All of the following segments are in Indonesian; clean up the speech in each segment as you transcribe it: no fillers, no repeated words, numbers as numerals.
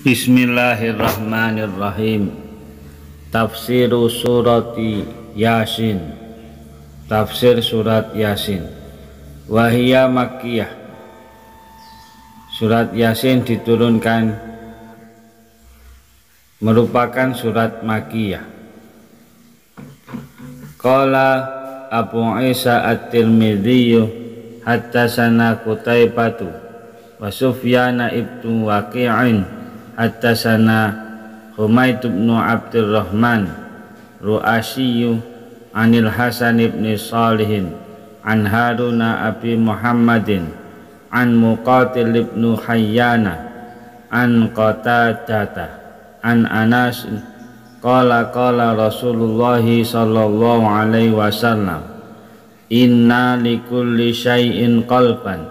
Bismillahirrahmanirrahim. Tafsiru surati Yasin. Tafsir surat Yasin. Wahia Makkiyah. Surat Yasin diturunkan merupakan surat Makkiyah. Qala Abu Isa At-Tirmidzi haddatsana Qutaibatu wa Sufyan ibnu Waqi'in haddatsana Humaid bin Abdurrahman Ru'asyi anil Hasan ibn Salihin an Haruna abi Muhammadin an Muqatil ibn Hayyana an Qatadata an Anas qala Rasulullah sallallahu alaihi wasallam inna likulli syai'in qalban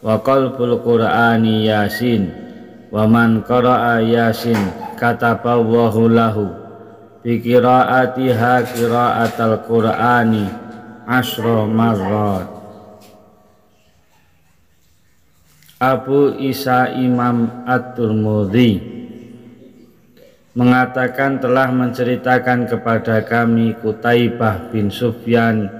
wa qalbul Qur'ani Yasin wa man qara'a Yasin kataballahu lahu bi qira'atiha qira'atal Qur'ani asyra marrat. Abu Isa Imam At-Tirmidzi mengatakan telah menceritakan kepada kami Qutaibah bin Sufyan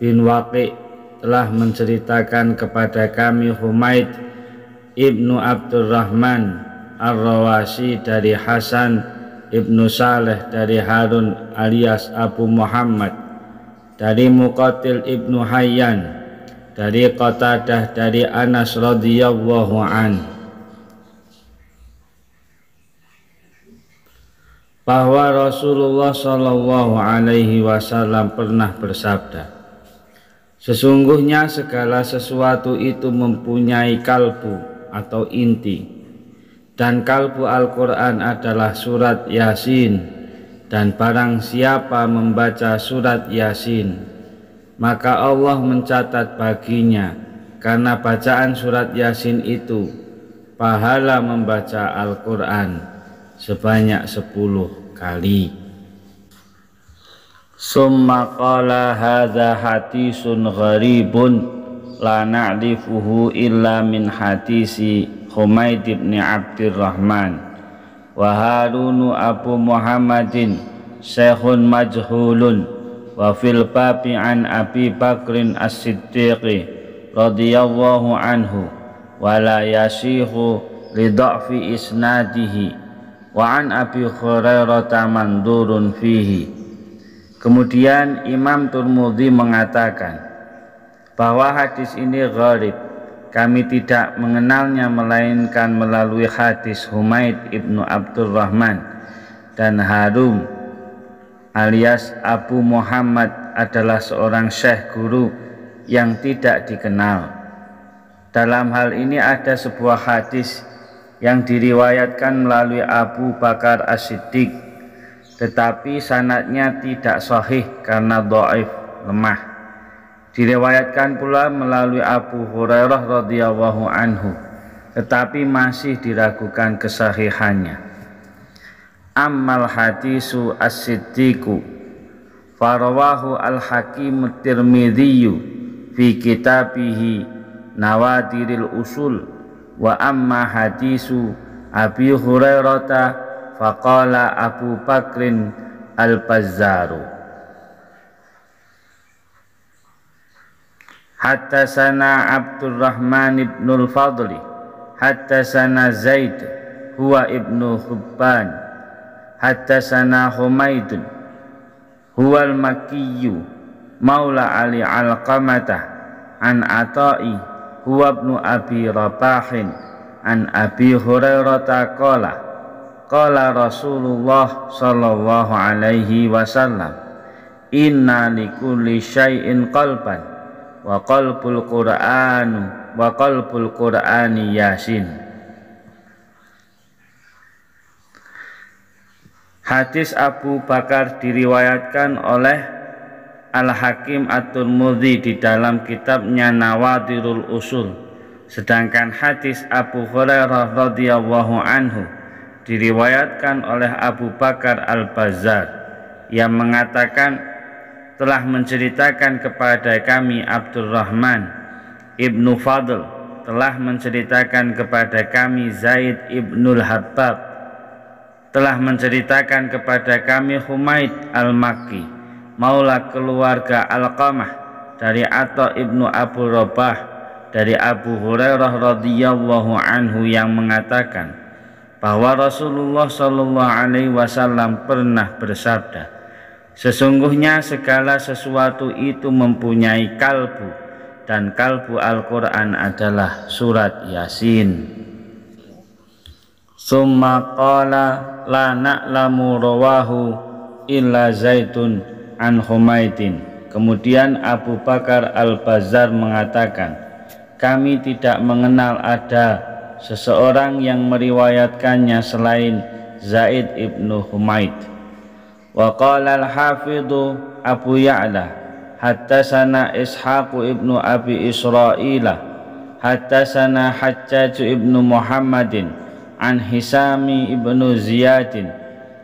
bin Waqi' telah menceritakan kepada kami Humaid Ibnu Abdurrahman Ar-Rawasi dari Hasan Ibnu Saleh dari Harun alias Abu Muhammad dari Muqatil Ibnu Hayyan dari Qatadah dari Anas radhiyallahu an bahwa Rasulullah sallallahu alaihi wasallam pernah bersabda, sesungguhnya segala sesuatu itu mempunyai kalbu atau inti, dan kalbu Al-Quran adalah surat Yasin, dan barang siapa membaca surat Yasin maka Allah mencatat baginya karena bacaan surat Yasin itu pahala membaca Al-Quran sebanyak 10 kali. Summa qala hadza hadisun gharibun la na'rifuhu illa min hadisi Humaid ibn Abdurrahman wa Harunu Abu Muhammadin syekhun majhulun wa fil babi an Abi Bakrin As-Siddiq radhiyallahu anhu wa la yasihu li dha'fi isnadihi wa an Abi Hurairah mandurun fihi. Kemudian Imam Tirmidzi mengatakan bahwa hadis ini gharib, kami tidak mengenalnya melainkan melalui hadis Humaid ibnu Abdurrahman, dan Harum alias Abu Muhammad adalah seorang syekh guru yang tidak dikenal. Dalam hal ini ada sebuah hadis yang diriwayatkan melalui Abu Bakar As-Siddiq, tetapi sanadnya tidak sahih karena dhaif, lemah. Diriwayatkan pula melalui Abu Hurairah radhiyallahu anhu, tetapi masih diragukan kesahihannya. Ammal hadisu as-siddiqu farawahu al-Hakim at-Tirmidzi fi kitabihi Nawadiril Usul, wa amma hadisu Abi Hurairah faqala Abu Bakrin al-Bazzaru. Haddatsana Abdurrahman ibn al-Fadli haddatsana Zaid huwa ibnu Hubban haddatsana Humaid huwa al-Makki maula Ali Alqamah an Ata'i huwa ibnu Abi Rabahin an Abi Hurairah qala Rasulullah sallallahu alaihi wasallam inna likulli syai'in qalban wa qalbul Qur'ani Yasin. Hadis Abu Bakar diriwayatkan oleh Al-Hakim At-Tirmidzi di dalam kitabnya Nawadirul Usul, sedangkan hadis Abu Hurairah radhiyallahu anhu diriwayatkan oleh Abu Bakar Al-Bazzar yang mengatakan telah menceritakan kepada kami Abdurrahman Ibnu Fadl telah menceritakan kepada kami Zaid ibnul Habab, telah menceritakan kepada kami Humaid al-Makki, maula keluarga Alqamah, dari Atha ibnu Abu Rabah, dari Abu Hurairah radhiyallahu anhu yang mengatakan bahwa Rasulullah sallallahu alaihi wasallam pernah bersabda, sesungguhnya segala sesuatu itu mempunyai kalbu, dan kalbu Al-Quran adalah surat Yasin. Summa qala la na'lamu rawahu illa Zaidun an Humaidin. Kemudian Abu Bakar Al-Bazzar mengatakan, kami tidak mengenal ada seseorang yang meriwayatkannya selain Zaid ibnu Humaid. Wa qala al-hafidhu Abu Ya'la haddatsana Ishaq ibnu Abi Israila haddatsana Hajjaj ibnu Muhammadin an Hisami ibnu Ziyadin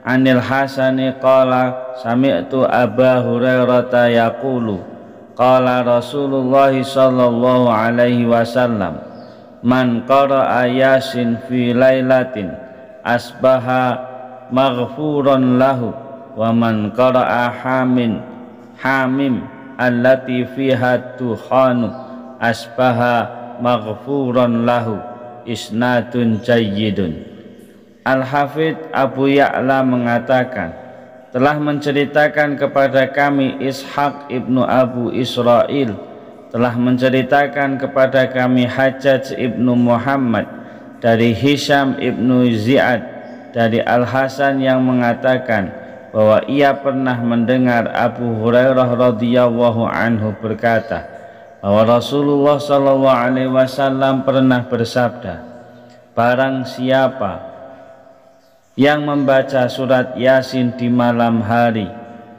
anil Hasani qala sami'tu Aba Hurairah yaqulu qala Rasulullah sallallahu alaihi wasallam man qara'a Yasin fi lailatin asbaha maghfuran lahu wa man qara'a hamim allati fiha tukhanu asbaha maghfuran lahu. Isnadun jayyidun. Al-Hafidh Abu Ya'la mengatakan, telah menceritakan kepada kami Ishaq ibnu Abu Israil, telah menceritakan kepada kami Hajjaj ibnu Muhammad dari Hisham ibnu Ziyad dari Al-Hasan yang mengatakan bahwa ia pernah mendengar Abu Hurairah radhiyallahu anhu berkata bahwa Rasulullah sallallahu alaihi wasallam pernah bersabda, barang siapa yang membaca surat Yasin di malam hari,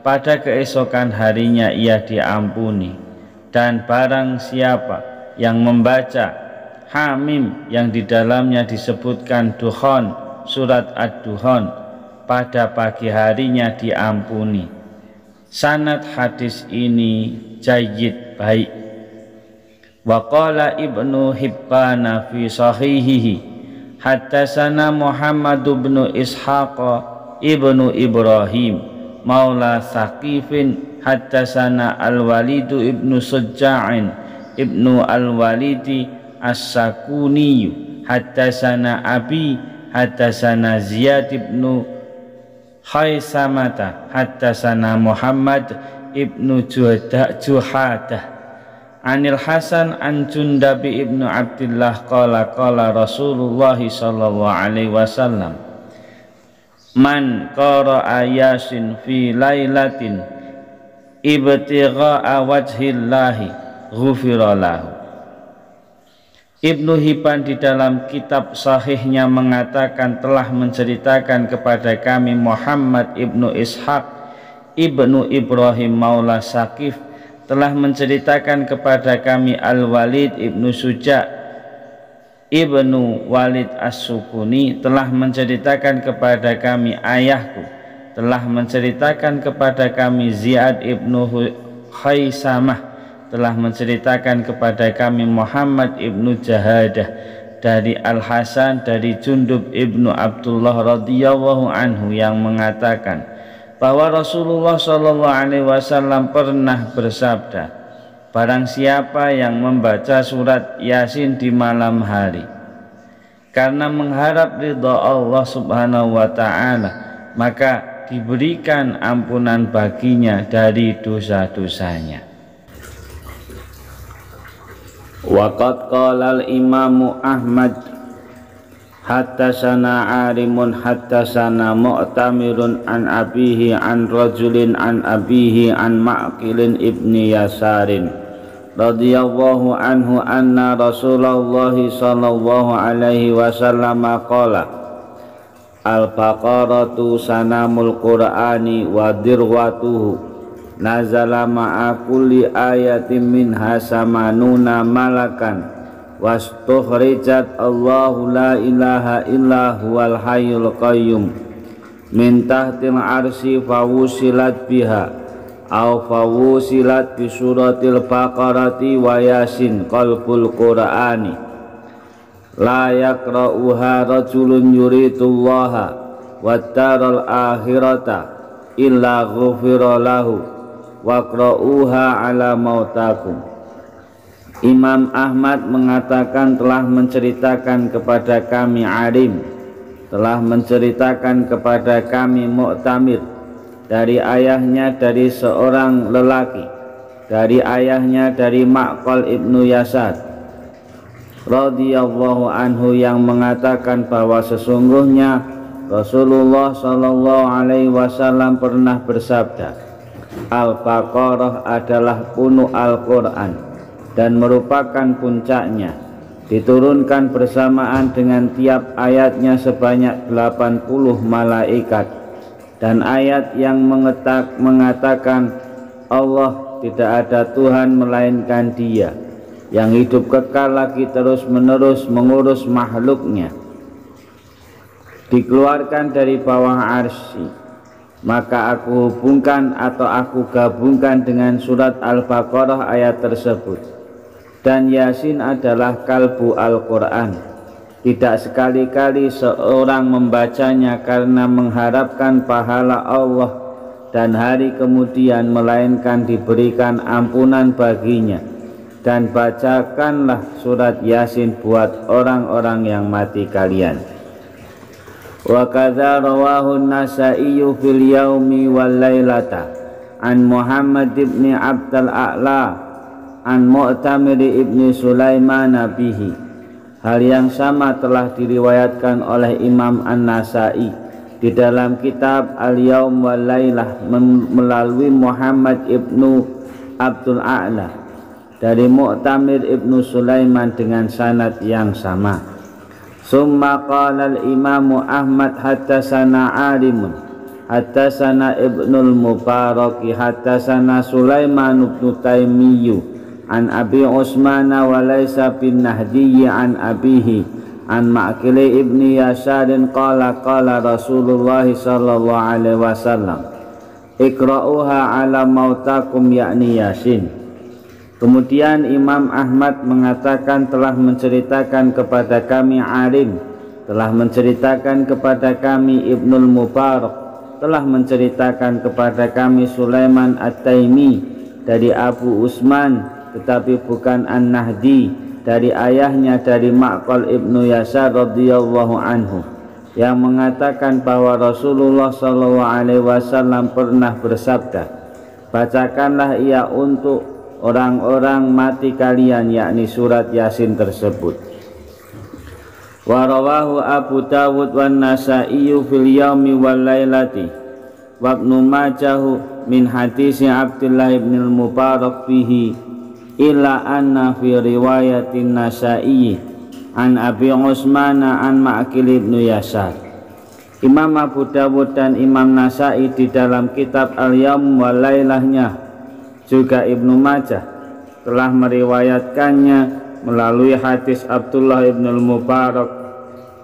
pada keesokan harinya ia diampuni, dan barang siapa yang membaca Hamim yang di dalamnya disebutkan Dukhon, surat Ad-Dukhon, pada pagi harinya diampuni. Sanad hadis ini jayyid, baik. Wa qala Ibnu Hibban fi sahihihi haddatsana Muhammad bin Ishaq ibnu Ibrahim maula Saqifin haddatsana Al-Walid ibnu Sujja'in ibnu Al-Walid As-Sakuni haddatsana Abi haddatsana Ziyad ibnu Khaisamata haddatsana Muhammad ibnu Juhadah Anil Hasan an Jundabi ibnu Abdillah qala qala Rasulullah sallallahu alaihi wasallam man qara'a Yasin fi lailatin ibtigha'a wajhillahi ghufira lahu. Ibnu Hibban di dalam kitab sahihnya mengatakan telah menceritakan kepada kami Muhammad ibnu Ishaq ibnu Ibrahim maula Saqif telah menceritakan kepada kami Al-Walid ibnu Suja' ibnu Walid As-Sukuni telah menceritakan kepada kami ayahku, telah menceritakan kepada kami Ziyad ibnu Khaisamah, telah menceritakan kepada kami Muhammad ibnu Jahadah dari Al-Hasan dari Jundub ibnu Abdullah radhiyallahu anhu yang mengatakan bahwa Rasulullah sallallahu alaihi wasallam pernah bersabda, barang siapa yang membaca surat Yasin di malam hari karena mengharap ridha Allah subhanahu wa ta'ala, maka diberikan ampunan baginya dari dosa-dosanya. Waqad qala al-Imamu Ahmad haddatsana Arimun haddatsana Mu'tamirun an abihi an rajulin an abihi an Ma'qilin ibni Yasarin radhiyallahu anhu anna Rasulullah sallallahu alaihi wasallam qala al-baqaratu sanamul qur'ani wa dirwatuhu nazala ma'a kulli ayatin minha samanuna malakan wastukhrijat Allahu la ilaha illa huwal hayyul qayyum min tahtil arsy fawusilat biha aw fawusilat bi suratil baqarati wa yasin qalbul qur'ani la yaqra'uha rajulun yuridullaha wad-daral akhirata illa ghufira lahu waqra'uha ala mautakum. Imam Ahmad mengatakan telah menceritakan kepada kami Arim, telah menceritakan kepada kami Mu'tamir dari ayahnya dari seorang lelaki, dari ayahnya dari Ma'qal ibnu Yasar radhiyallahu anhu yang mengatakan bahwa sesungguhnya Rasulullah sallallahu alaihi wasallam pernah bersabda, Al-Baqarah adalah punuh Al-Quran dan merupakan puncaknya, diturunkan bersamaan dengan tiap ayatnya sebanyak 80 malaikat, dan ayat yang mengatakan Allah tidak ada Tuhan melainkan Dia yang hidup kekal lagi terus menerus mengurus makhluknya, dikeluarkan dari bawah arsy. Maka aku hubungkan atau aku gabungkan dengan surat Al-Baqarah ayat tersebut. Dan Yasin adalah kalbu Al-Quran. Tidak sekali-kali seorang membacanya karena mengharapkan pahala Allah dan hari kemudian, melainkan diberikan ampunan baginya. Dan bacakanlah surat Yasin buat orang-orang yang mati kalian. Wa kadza rawahu an-Nasa'i fil yaumi wal lailata an Muhammad ibn Abdul A'la an Mu'tamir ibn Sulaiman bihi. Hal yang sama telah diriwayatkan oleh Imam An-Nasa'i di dalam kitab Al-Yaum wal Lailah melalui Muhammad ibn Abdul A'la dari Mu'tamir ibn Sulaiman dengan sanad yang sama. Summa qala al-Imam Ahmad haddatsana Alimun haddatsana Ibnul Mubarak haddatsana Sulaiman bin Taimiyyu an Abi Utsman wa laysa bin Nahdi an abihi an Ma'qil ibn Yasar qala qala Rasulullah sallallahu alaihi wasallam iqra'uha ala mautakum yakni Yasin. Kemudian Imam Ahmad mengatakan telah menceritakan kepada kami Arim, telah menceritakan kepada kami Ibnul Mubarak, telah menceritakan kepada kami Sulaiman At-Taimi dari Abu Utsman tetapi bukan An-Nahdi, dari ayahnya dari Ma'qal ibnu Yasar radhiyallahu anhu, yang mengatakan bahwa Rasulullah sallallahu alaihi wasallam pernah bersabda, bacakanlah ia untuk orang-orang mati kalian, yakni surat Yasin tersebut. Wa rawahu Abu Dawud wan Nasa'i fil yaumi wal lailati wa Ibnu Majah min hadis Abdullah ibn al-Mubarak fihi illa anna fi riwayatin Nasa'i an Abi Utsman an Ma'qil ibn Yasar. Imam Abu Dawud dan Imam Nasa'i di dalam kitab Al-Yaum wal Lailahnya juga Ibnu Majah telah meriwayatkannya melalui hadis Abdullah ibn al-Mubarak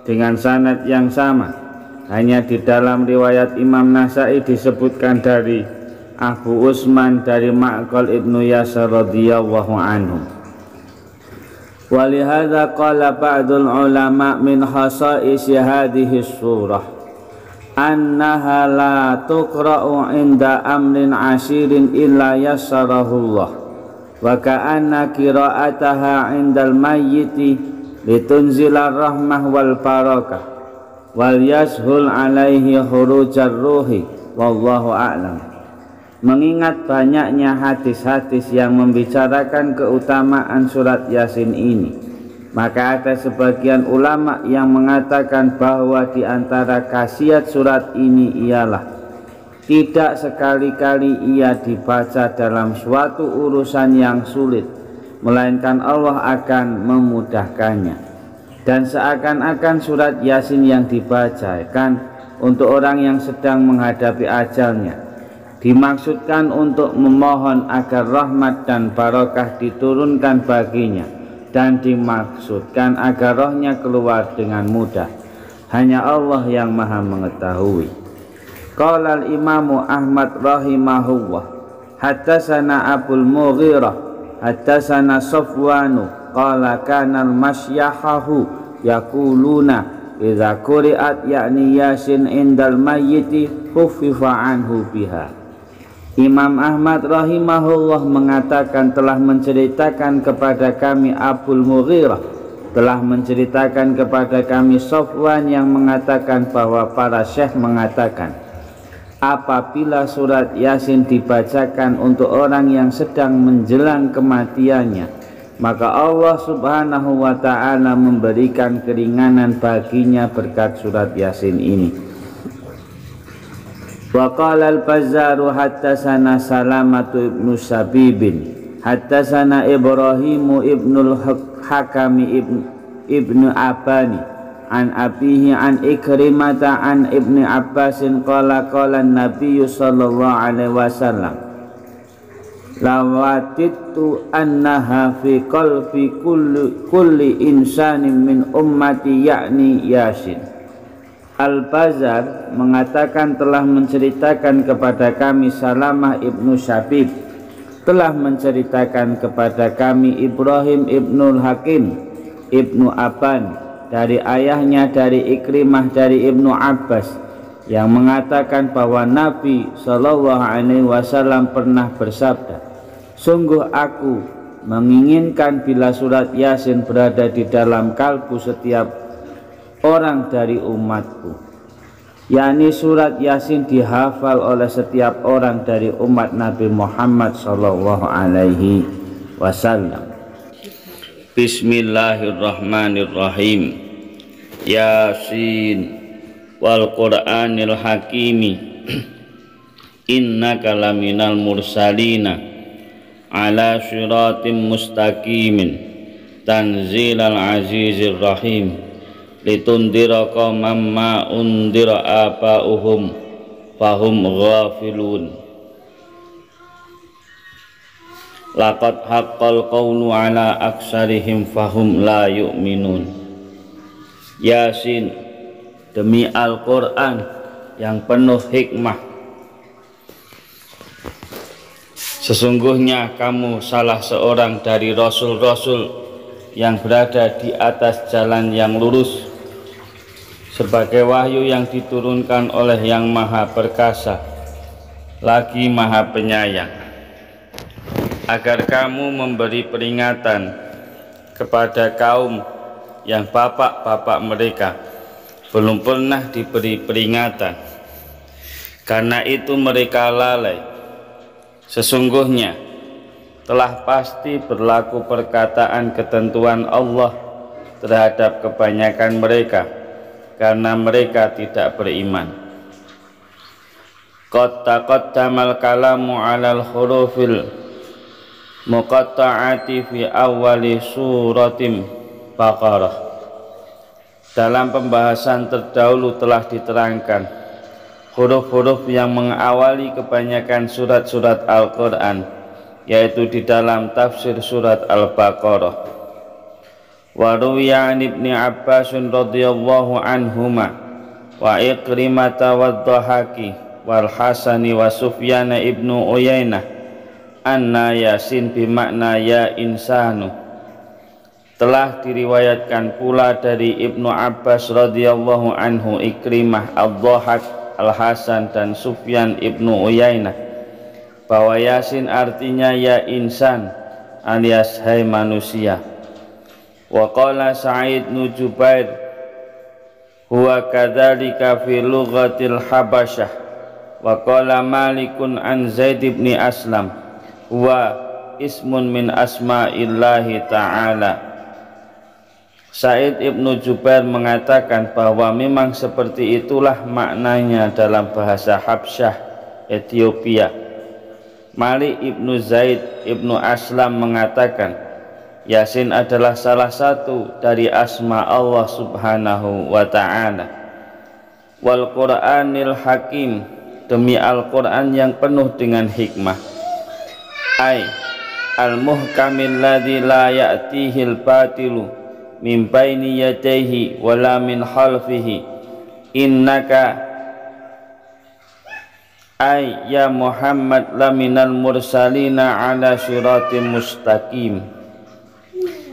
dengan sanad yang sama. Hanya di dalam riwayat Imam Nasa'i disebutkan dari Abu Utsman dari Ma'qal ibnu Yasar radhiyallahu anhu. Walihada qala ba'dul ulama min khasa'is hadhihi surah annaha la tuqra'u inda amrin asirin illa yassarahullah wa ka'anna qira'ataha indal mayyiti litunzila rahmah wal barakah wal yashul alaihi khurujar ruhi wallahu a'lam. Mengingat banyaknya hadis-hadis yang membicarakan keutamaan surat Yasin ini, maka ada sebagian ulama yang mengatakan bahwa di antara khasiat surat ini ialah tidak sekali-kali ia dibaca dalam suatu urusan yang sulit, melainkan Allah akan memudahkannya. Dan seakan-akan surat Yasin yang dibacakan untuk orang yang sedang menghadapi ajalnya, dimaksudkan untuk memohon agar rahmat dan barakah diturunkan baginya, dan dimaksudkan agar rohnya keluar dengan mudah. Hanya Allah yang maha mengetahui. Qala al-Imamu Ahmad rahimahullah haddatsana Abul Mughirah haddatsana Safwanu qala kana al-masyahahu yaquluna idza quri'at yakni Yasin indal mayyiti khuffifa anhu biha. Imam Ahmad rahimahullah mengatakan telah menceritakan kepada kami Abul Mughirah, telah menceritakan kepada kami Sofwan yang mengatakan bahwa para syekh mengatakan apabila surat Yasin dibacakan untuk orang yang sedang menjelang kematiannya, maka Allah subhanahu wa ta'ala memberikan keringanan baginya berkat surat Yasin ini. Wa qala al-Bazzaru hattasana Salamatu ibnu Sabibin hattasana Ibrahimu ibnul Hakami ibnu Abani an abihi an Ikrimata an ibni Abbasin qala qala Nabi sallallahu alaihi wasallam lawatitu annaha fi qalbi kulli insanin min ummati yakni Yasin. Al-Bazzar mengatakan telah menceritakan kepada kami Salamah ibnu Syabib, telah menceritakan kepada kami Ibrahim ibnul Hakim ibnu Aban dari ayahnya dari Ikrimah dari ibnu Abbas yang mengatakan bahwa Nabi Shallallahu Alaihi Wasallam pernah bersabda, sungguh aku menginginkan bila surat Yasin berada di dalam kalbu setiap orang dari umatku, yakni surat Yasin dihafal oleh setiap orang dari umat Nabi Muhammad sallallahu alaihi wasallam. Bismillahirrahmanirrahim. Yasin wal Qur'anil Hakimi innaka laminal mursalina ala siratim mustaqimin tanzilal azizir rahim litundira qauman ma undira aba'uhum fahum ghafilun. Laqad haqqal qawlu ala aksarihim fahum la yu'minun. Yasin, demi Al-Quran yang penuh hikmah, sesungguhnya kamu salah seorang dari rasul-rasul yang berada di atas jalan yang lurus sebagai wahyu yang diturunkan oleh Yang Maha Perkasa lagi Maha Penyayang, agar kamu memberi peringatan kepada kaum yang bapak-bapak mereka belum pernah diberi peringatan, karena itu mereka lalai. Sesungguhnya telah pasti berlaku perkataan ketentuan Allah terhadap kebanyakan mereka, karena mereka tidak beriman. Qad taqaddamal kalamu 'alal hurufil muqatta'ati fi awwali suratim Baqarah. Dalam pembahasan terdahulu telah diterangkan huruf-huruf yang mengawali kebanyakan surat-surat Al-Quran, yaitu di dalam tafsir surat Al-Baqarah. Wa ruwiya an Ibni Abbas radhiyallahu anhuma wa Ikrimata wad-Dhahaki wal Hasani wa Sufyan ibnu Uyainah anna Yasin bimakna ya insanu. Telah diriwayatkan pula dari Ibnu Abbas radhiyallahu anhu, Ikrimah, Ad-Dhahak, Al-Hasan dan Sufyan ibnu Uyainah bahwa Yasin artinya ya insan alias hai manusia. Wa qala Sa'id bin Jubair huwa kadzalika fi lughatil Habasyah. Wa qala Malikun an Zaid bin Aslam huwa ismun min asma'illahi ta'ala. Sa'id ibnu Jubair mengatakan bahwa memang seperti itulah maknanya dalam bahasa Habsyah, Ethiopia. Malik ibnu Zaid ibnu Aslam mengatakan Yasin adalah salah satu dari asma Allah subhanahu wa ta'ala. Wal Qur'anil Hakim, demi Al-Quran yang penuh dengan hikmah. Ay al-muhkamil ladzi la ya'tihil batilu min baini yadayhi wala min khalfihi. Innaka ay ya Muhammad laminal mursalina ala syiratim mustaqim,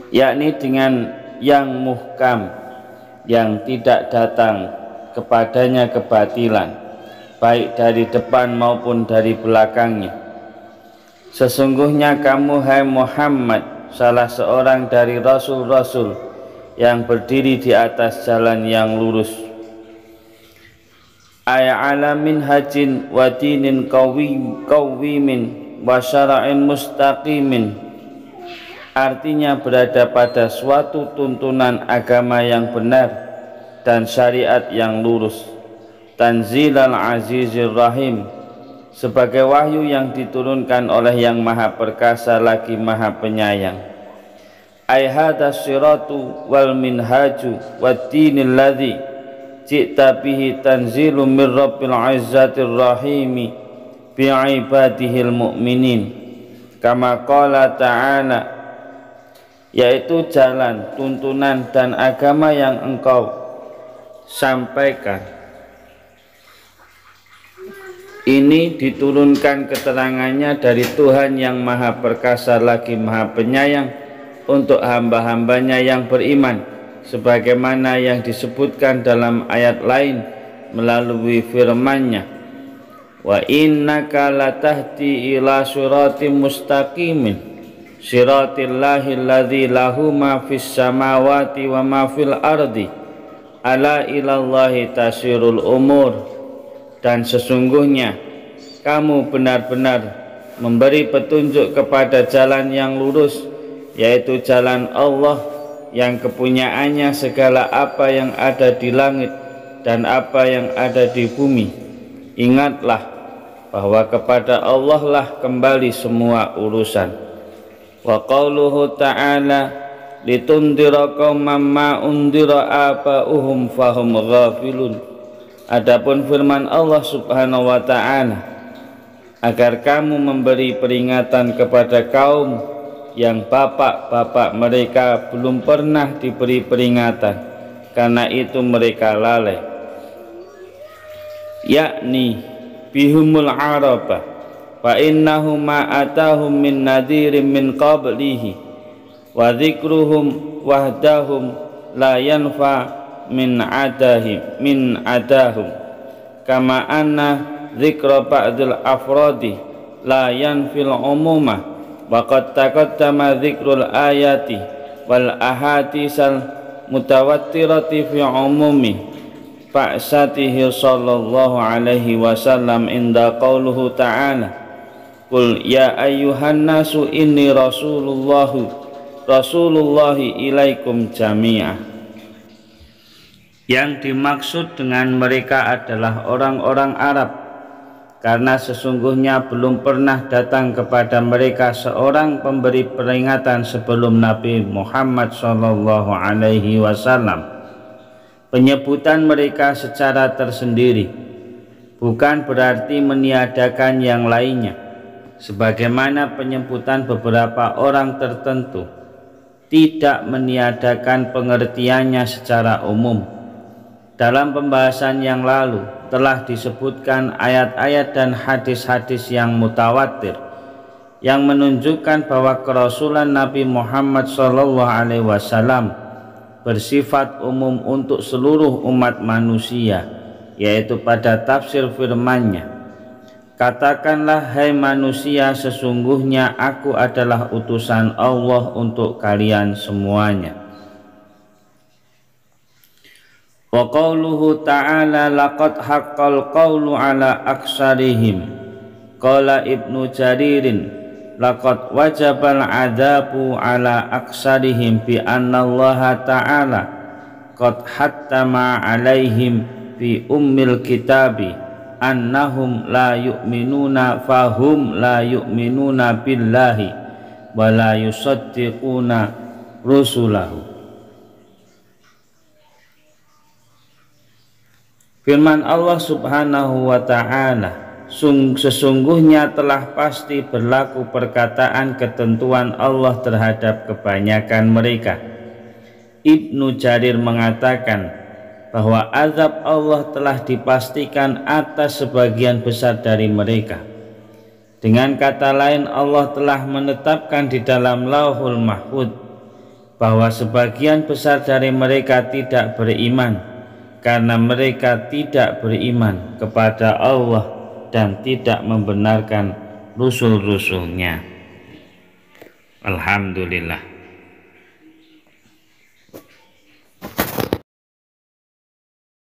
yakni dengan yang muhkam, yang tidak datang kepadanya kebatilan, baik dari depan maupun dari belakangnya. Sesungguhnya kamu, hai Muhammad, salah seorang dari rasul-rasul yang berdiri di atas jalan yang lurus. Ala min hajin wa dinin qawimin wa syara'in mustaqimin. Artinya berada pada suatu tuntunan agama yang benar dan syariat yang lurus. Tanzilal azizir rahim, sebagai wahyu yang diturunkan oleh yang maha perkasa lagi maha penyayang. Ai hadas siratu wal minhaju wad dinil ladzi ji'ta bihi tanzilu min rabbil izzatir rahimi bi'ibadihil mu'minin, kama qala ta'ala, yaitu jalan, tuntunan dan agama yang engkau sampaikan. Ini diturunkan keterangannya dari Tuhan yang maha perkasa lagi maha penyayang untuk hamba-hambanya yang beriman, sebagaimana yang disebutkan dalam ayat lain melalui firman-Nya, wa innaka latahdi ila siratim mustaqimin siratillahi alladzi lahu ma fis samawati wa ma fil ardi ala ilallahi tasirul umur. Dan sesungguhnya kamu benar-benar memberi petunjuk kepada jalan yang lurus, yaitu jalan Allah yang kepunyaannya segala apa yang ada di langit dan apa yang ada di bumi. Ingatlah bahwa kepada Allah lah kembali semua urusan. Wa qauluhu ta'ala litundira qauman ma undira aba'uhum fahum ghafilun. Adapun firman Allah Subhanahu wa ta'ala, agar kamu memberi peringatan kepada kaum yang bapak-bapak mereka belum pernah diberi peringatan, karena itu mereka lalai. Yakni bihumul araba fa innahum ma atahum min nadirin min qablihi wa dzikruhum wahdahum la yanfa min adahum kama anna dzikra ba'dil afradi la yanfil umuma wa qad taqaddama dzikrul ayati wal ahaditsal mutawattirati fi umumi ba'satihi sallallahu alaihi wasallam inda qauluhu ta'ala qul ya ayyuhan nasu inni rasulullahi ilaikum jami'ah. Yang dimaksud dengan mereka adalah orang-orang Arab, karena sesungguhnya belum pernah datang kepada mereka seorang pemberi peringatan sebelum Nabi Muhammad SAW. Penyebutan mereka secara tersendiri bukan berarti meniadakan yang lainnya, sebagaimana penyebutan beberapa orang tertentu tidak meniadakan pengertiannya secara umum. Dalam pembahasan yang lalu telah disebutkan ayat-ayat dan hadis-hadis yang mutawatir yang menunjukkan bahwa kerasulan Nabi Muhammad SAW bersifat umum untuk seluruh umat manusia, yaitu pada tafsir firman-Nya, katakanlah hai manusia, sesungguhnya aku adalah utusan Allah untuk kalian semuanya. Wa qauluhu ta'ala laqad haqqal qawlu ala aksarihim. Qala Ibnu Jaririn laqad wajabal adabu ala aksarihim bi anna Allah ta'ala qad hattama alaihim fi ummil kitabi annahum la yu'minuna fahum la yu'minuna billahi wa la yusaddiquna rusulahu. Firman Allah Subhanahu wa ta'ala, sesungguhnya telah pasti berlaku perkataan ketentuan Allah terhadap kebanyakan mereka. Ibnu Jarir mengatakan bahwa azab Allah telah dipastikan atas sebagian besar dari mereka. Dengan kata lain, Allah telah menetapkan di dalam Lauhul Mahfuz bahwa sebagian besar dari mereka tidak beriman karena mereka tidak beriman kepada Allah dan tidak membenarkan Rasul-Rasulnya. Alhamdulillah.